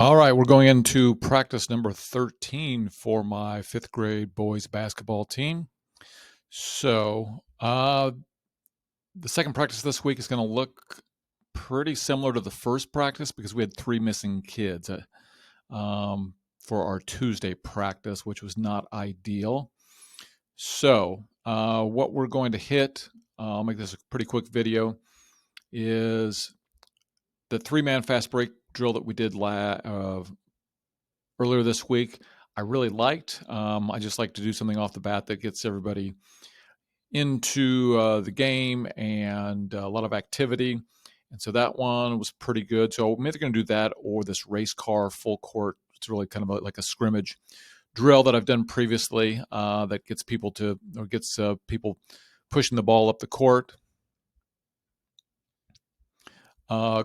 All right, we're going into practice number 13 for my fifth grade boys basketball team. So, the second practice this week is going to look pretty similar to the first practice because we had three missing kids for our Tuesday practice, which was not ideal. So, what we're going to hit, I'll make this a pretty quick video, is the three-man fast break drill that we did earlier this week. I really liked. I just like to do something off the bat that gets everybody into the game and a lot of activity. And so that one was pretty good. So I'm either going to do that or this race car full court. It's really kind of like a scrimmage drill that I've done previously that gets people people pushing the ball up the court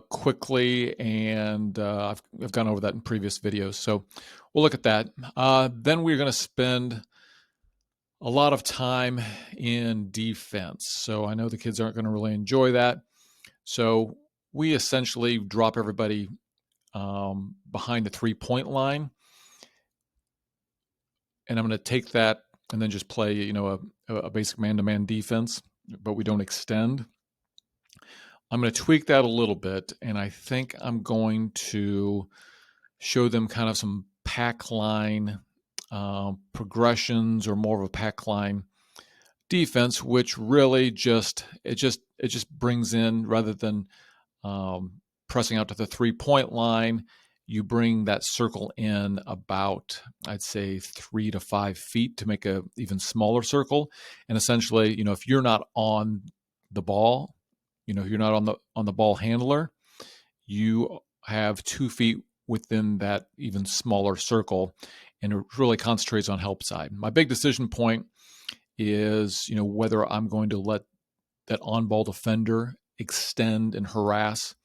quickly, and I've gone over that in previous videos. So we'll look at that. Then we're going to spend a lot of time in defense. So I know the kids aren't going to really enjoy that. So we essentially drop everybody behind the 3-point line, and I'm going to take that and then just play, a basic man-to-man defense, but we don't extend. I'm going to tweak that a little bit, and I think I'm going to show them kind of some pack line progressions or more of a pack line defense, which really just brings in, rather than pressing out to the 3-point line, you bring that circle in about, I'd say, 3 to 5 feet to make a even smaller circle. And essentially, if you're not on the ball, if you're not on the ball handler, you have 2 feet within that even smaller circle, and it really concentrates on help side. My big decision point is, whether I'm going to let that on-ball defender extend and harass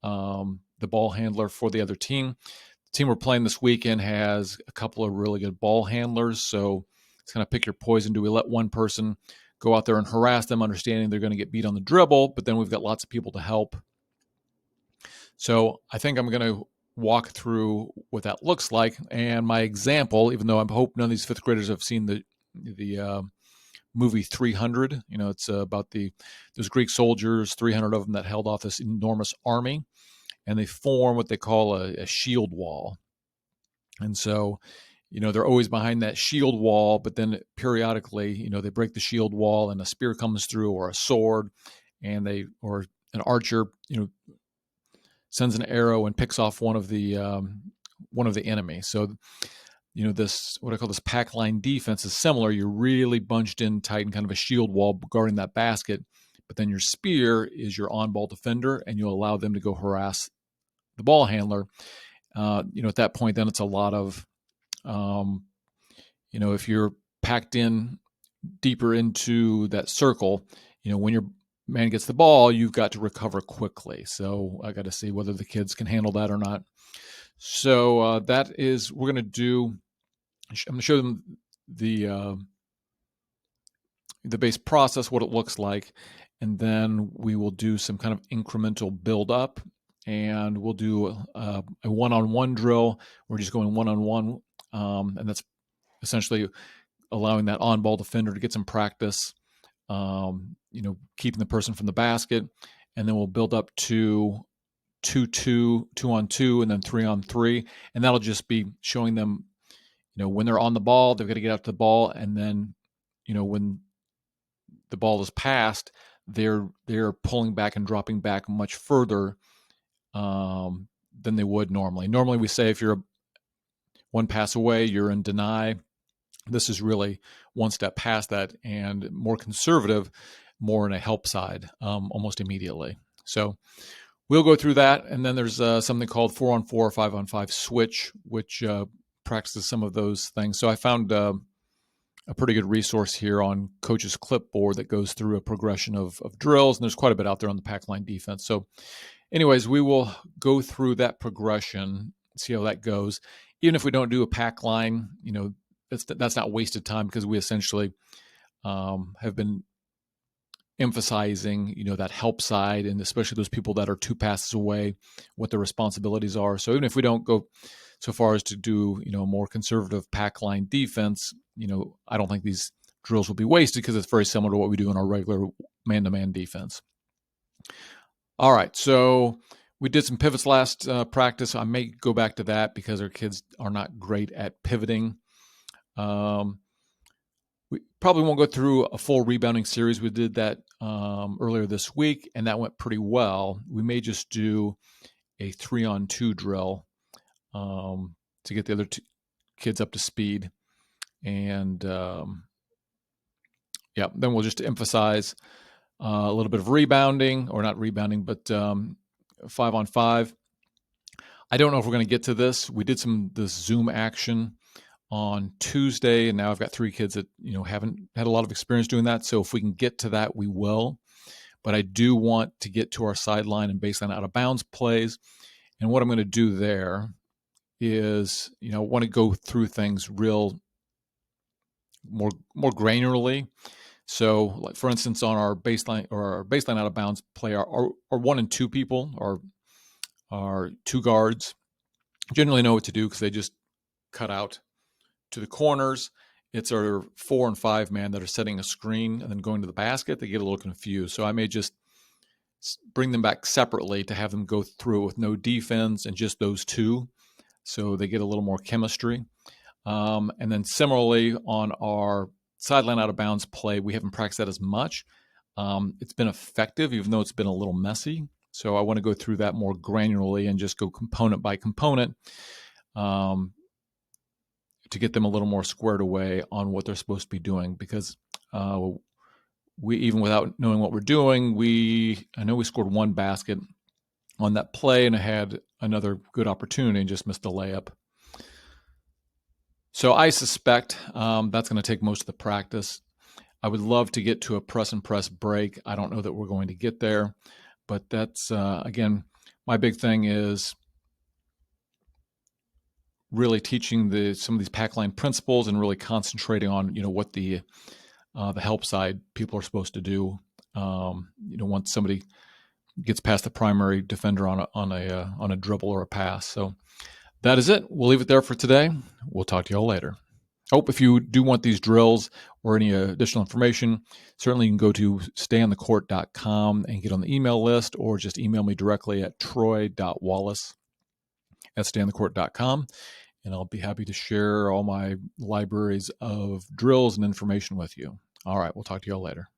the ball handler for the other team. The team we're playing this weekend has a couple of really good ball handlers, so it's kind of pick your poison. Do we let one person go out there and harass them, understanding they're going to get beat on the dribble, but then we've got lots of people to help? So I think I'm going to walk through what that looks like. And my example, even though I hope none of these fifth graders have seen the movie 300, it's about those Greek soldiers, 300 of them, that held off this enormous army, and they form what they call a shield wall. And so, they're always behind that shield wall, but then periodically, they break the shield wall and a spear comes through, or a sword, or an archer, sends an arrow and picks off one of the enemy. So, this, what I call this pack line defense, is similar. You're really bunched in tight and kind of a shield wall guarding that basket, but then your spear is your on-ball defender, and you'll allow them to go harass the ball handler. At that point, then it's a lot of, if you're packed in deeper into that circle, when your man gets the ball, you've got to recover quickly. So I got to see whether the kids can handle that or not. So that is, we're going to do, I'm going to show them the base process, what it looks like, and then we will do some kind of incremental build up, and we'll do a one-on-one drill. We're just going one-on-one, and that's essentially allowing that on-ball defender to get some practice, keeping the person from the basket, and then we'll build up to 2-2, 2-on-2, and then 3-on-3, and that'll just be showing them, when they're on the ball, they've got to get out to the ball, and then, when the ball is passed, they're pulling back and dropping back much further than they would normally. Normally, we say if you're one pass away, you're in deny. This is really one step past that and more conservative, more in a help side, almost immediately. So we'll go through that, and then there's something called 4-on-4 or 5-on-5 switch, which practices some of those things. So I found a pretty good resource here on Coach's Clipboard that goes through a progression of drills, and there's quite a bit out there on the pack line defense. So anyways, we will go through that progression, see how that goes. Even if we don't do a pack line, that's not wasted time, because we essentially have been emphasizing, that help side, and especially those people that are 2 passes away, what their responsibilities are. So even if we don't go so far as to do, more conservative pack line defense, I don't think these drills will be wasted because it's very similar to what we do in our regular man-to-man defense. All right, so we did some pivots last practice. I may go back to that because our kids are not great at pivoting. We probably won't go through a full rebounding series. We did that earlier this week, and that went pretty well. We may just do a 3-on-2 drill to get the other 2 kids up to speed. And then we'll just emphasize a little bit of rebounding, or not rebounding, but 5-on-5. I don't know if we're going to get to this. We did this Zoom action on Tuesday, and now I've got 3 kids that haven't had a lot of experience doing that. So if we can get to that, we will. But I do want to get to our sideline and baseline out of bounds plays. And what I'm going to do there is, I want to go through things real more granularly. So, like for instance, on our baseline out of bounds play, our 1 and 2 people, our 2 guards generally know what to do because they just cut out to the corners. It's our 4 and 5 man that are setting a screen and then going to the basket. They get a little confused. So I may just bring them back separately to have them go through it with no defense and just those 2. So they get a little more chemistry. And then similarly on our sideline out of bounds play, we haven't practiced that as much. It's been effective, even though it's been a little messy. So I want to go through that more granularly and just go component by component to get them a little more squared away on what they're supposed to be doing. Because we, even without knowing what we're doing, I know we scored 1 basket on that play, and I had another good opportunity and just missed a layup. So I suspect that's going to take most of the practice. I would love to get to a press and press break. I don't know that we're going to get there, but that's, again, my big thing is really teaching some of these pack line principles and really concentrating on, what the help side people are supposed to do. Once somebody gets past the primary defender on a dribble or a pass. So that is it. We'll leave it there for today. We'll talk to y'all later. If you do want these drills or any additional information, certainly you can go to stayonthecourt.com and get on the email list, or just email me directly at troy.wallace@stayonthecourt.com, and I'll be happy to share all my libraries of drills and information with you. All right, we'll talk to y'all later.